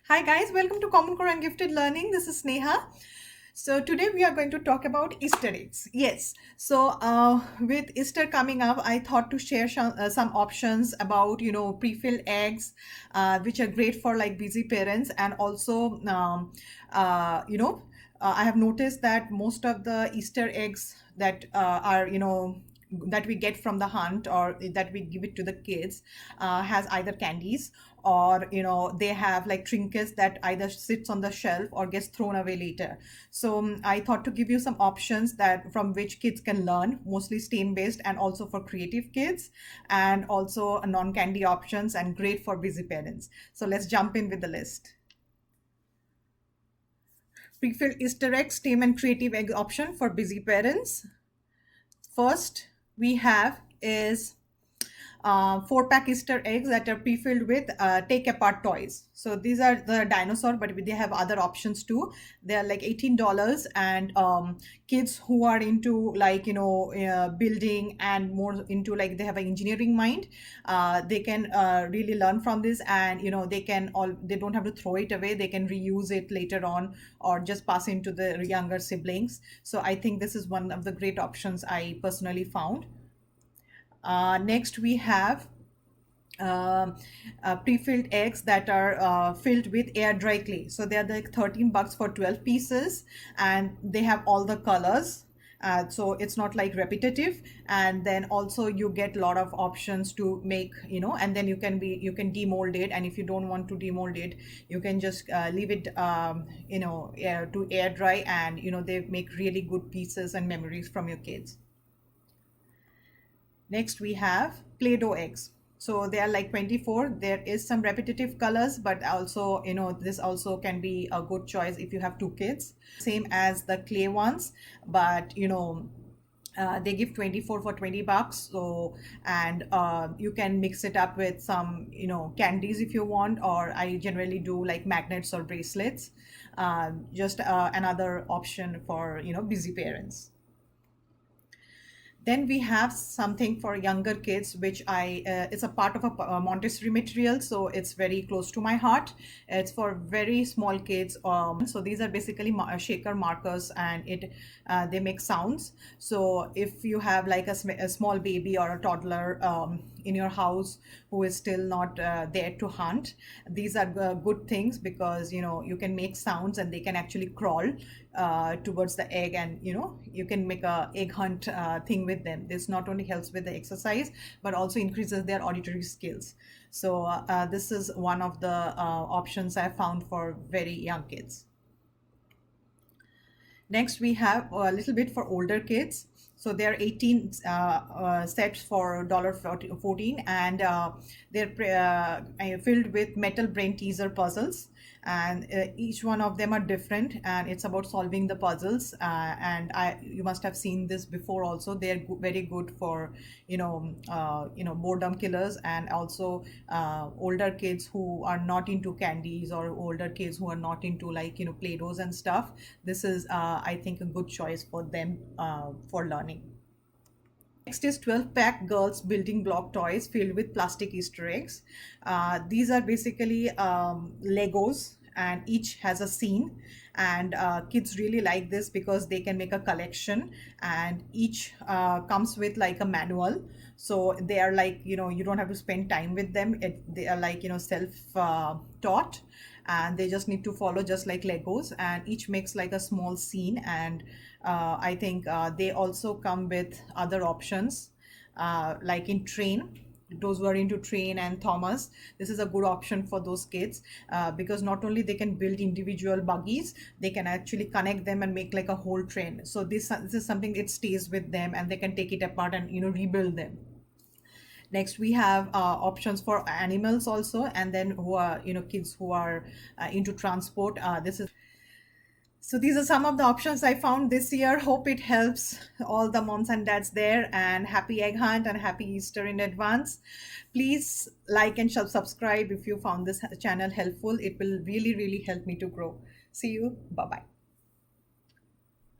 Hi guys, welcome to Common Core and Gifted Learning. This is Sneha. So today we are going to talk about Easter eggs. Yes. With Easter coming up, I thought to share some options about pre-filled eggs, which are great for like busy parents, and also I have noticed that most of the Easter eggs that are that we get from the hunt or that we give it to the kids has either candies or they have like trinkets that either sits on the shelf or gets thrown away later. I thought to give you some options that from which kids can learn, mostly STEAM based and also for creative kids, and also non-candy options and great for busy parents. So let's jump in with the list. Pre-filled Easter egg, STEAM and creative egg option for busy parents. First we have is 4-pack Easter eggs that are pre-filled with take apart toys. So these are the dinosaur, but they have other options too. They are like $18, and kids who are into like building and more into like they have an engineering mind, they can really learn from this, and they don't have to throw it away. They can reuse it later on or just pass it to the younger siblings. So I think this is one of the great options I personally found. Next, we have pre-filled eggs that are filled with air dry clay. So they are like $13 for 12 pieces, and they have all the colors. So it's not like repetitive, and then also you get a lot of options to make, and then you can demold it, and if you don't want to demold it, you can just leave it to air dry, and they make really good pieces and memories from your kids. Next, we have Play-Doh eggs. So they are like 24. There is some repetitive colors, but also, this also can be a good choice if you have two kids. Same as the clay ones, but they give 24 for $20. So, and you can mix it up with some, candies if you want, or I generally do like magnets or bracelets. Just another option for, busy parents. Then we have something for younger kids, which it's a part of a Montessori material, so it's very close to my heart. It's for very small kids. So these are basically shaker markers, and they make sounds. So if you have like a small baby or a toddler in your house who is still not there to hunt, these are good things because you can make sounds and they can actually crawl towards the egg, and you can make a egg hunt thing with them. This not only helps with the exercise but also increases their auditory skills. So this is one of the options I found for very young kids. Next, we have a little bit for older kids. So there are 18 sets for $14, and they're filled with metal brain teaser puzzles. And each one of them are different, and it's about solving the puzzles. You must have seen this before also. They're very good for boredom killers, and also older kids who are not into candies, or older kids who are not into like Play-Dohs and stuff. This is I think a good choice for them for learning. Next is 12-pack girls building block toys filled with plastic Easter eggs. These are basically Legos, and each has a scene, and kids really like this because they can make a collection, and each comes with like a manual. So they are like, you don't have to spend time with them. They are like, self taught, and they just need to follow just like Legos, and each makes like a small scene. And I think they also come with other options like in train. Those who are into train and Thomas, this is a good option for those kids because not only they can build individual buggies, they can actually connect them and make like a whole train. So this is something that stays with them, and they can take it apart and rebuild them. Next, we have options for animals also, and then who are kids who are into transport. This is So these are some of the options I found this year. Hope it helps all the moms and dads there, and happy egg hunt and happy Easter in advance. Please like and subscribe if you found this channel helpful. It will really, really help me to grow. See you. Bye bye.